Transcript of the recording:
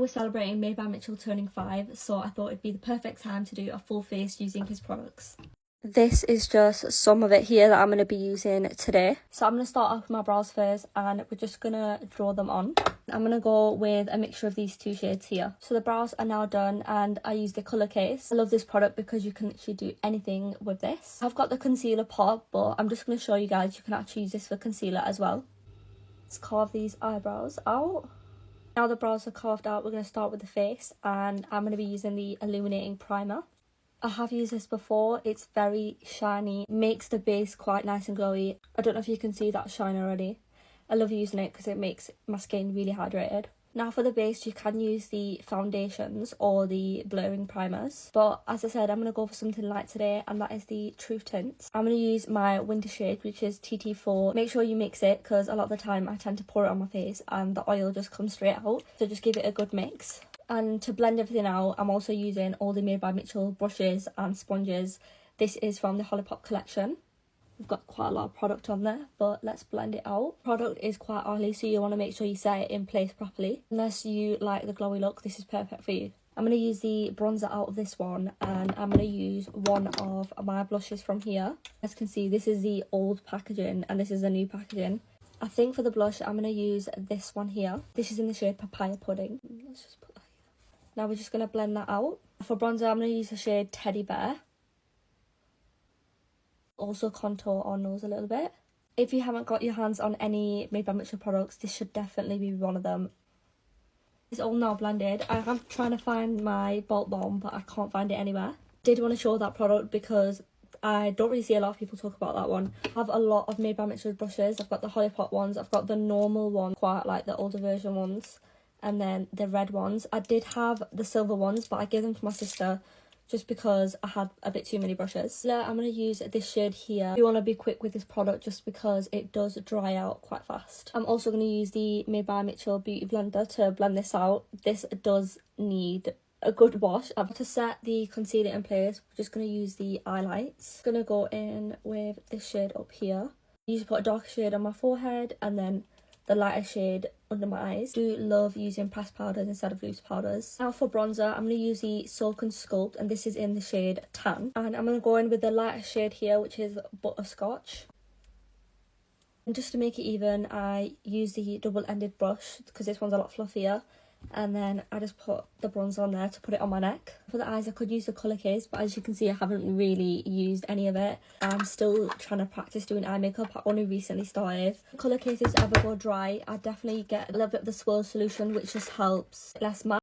We're celebrating Made by Mitchell turning 5, so I thought it'd be the perfect time to do a full face using his products. This is just some of it here that I'm going to be using today. So I'm going to start off with my brows first, and we're just going to draw them on. I'm going to go with a mixture of these two shades here. So the brows are now done, and I use the colour case. I love this product because you can literally do anything with this. I've got the concealer pot, but I'm just going to show you guys you can actually use this for concealer as well. Let's carve these eyebrows out. Now the brows are carved out, we're going to start with the face, and I'm going to be using the illuminating primer. I have used this before. It's very shiny, makes the base quite nice and glowy. I don't know if you can see that shine already. I love using it because it makes my skin really hydrated. Now for the base, you can use the foundations or the blurring primers, but as I said, I'm going to go for something light today, and that is the Truth Tints. I'm going to use my winter shade, which is TT4. Make sure you mix it because a lot of the time I tend to pour it on my face and the oil just comes straight out, so just give it a good mix. And to blend everything out, I'm also using all the Made by Mitchell brushes and sponges. This is from the Holipop collection. We've got quite a lot of product on there, but let's blend it out. Product is quite oily, so you want to make sure you set it in place properly. Unless you like the glowy look, this is perfect for you. I'm going to use the bronzer out of this one, and I'm going to use one of my blushes from here. As you can see, this is the old packaging and this is the new packaging. I think for the blush, I'm going to use this one here. This is in the shade Papaya Pudding. Let's just put that here. Now we're just going to blend that out. For bronzer, I'm going to use the shade Teddy Bear. Also contour our nose a little bit. If you haven't got your hands on any Made by Mitchell products, this should definitely be one of them. It's all now blended. I am trying to find my Bolt Balm, but I can't find it anywhere. Did want to show that product because I don't really see a lot of people talk about that one. I have a lot of Made by Mitchell brushes. I've got the Holipop ones, I've got the normal one, quite like the older version ones, and then the red ones. I did have the silver ones, but I gave them to my sister just because I had a bit too many brushes. I'm going to use this shade here. You want to be quick with this product just because it does dry out quite fast. I'm also going to use the Made by Mitchell Beauty Blender to blend this out. This does need a good wash. To set the concealer in place, we're just going to use the highlights. I'm going to go in with this shade up here. I usually put a dark shade on my forehead and then the lighter shade under my eyes. I do love using pressed powders instead of loose powders. Now for bronzer, I'm going to use the Silken Sculpt, and this is in the shade Tan. And I'm going to go in with the lighter shade here, which is Butterscotch. And just to make it even, I use the double-ended brush because this one's a lot fluffier. And then I just put the bronzer on there to put it on my neck. For the eyes, I could use the colour case, but as you can see, I haven't really used any of it. I'm still trying to practice doing eye makeup. I only recently started. If colour cases ever go dry, I definitely get a little bit of the swirl solution, which just helps less matte.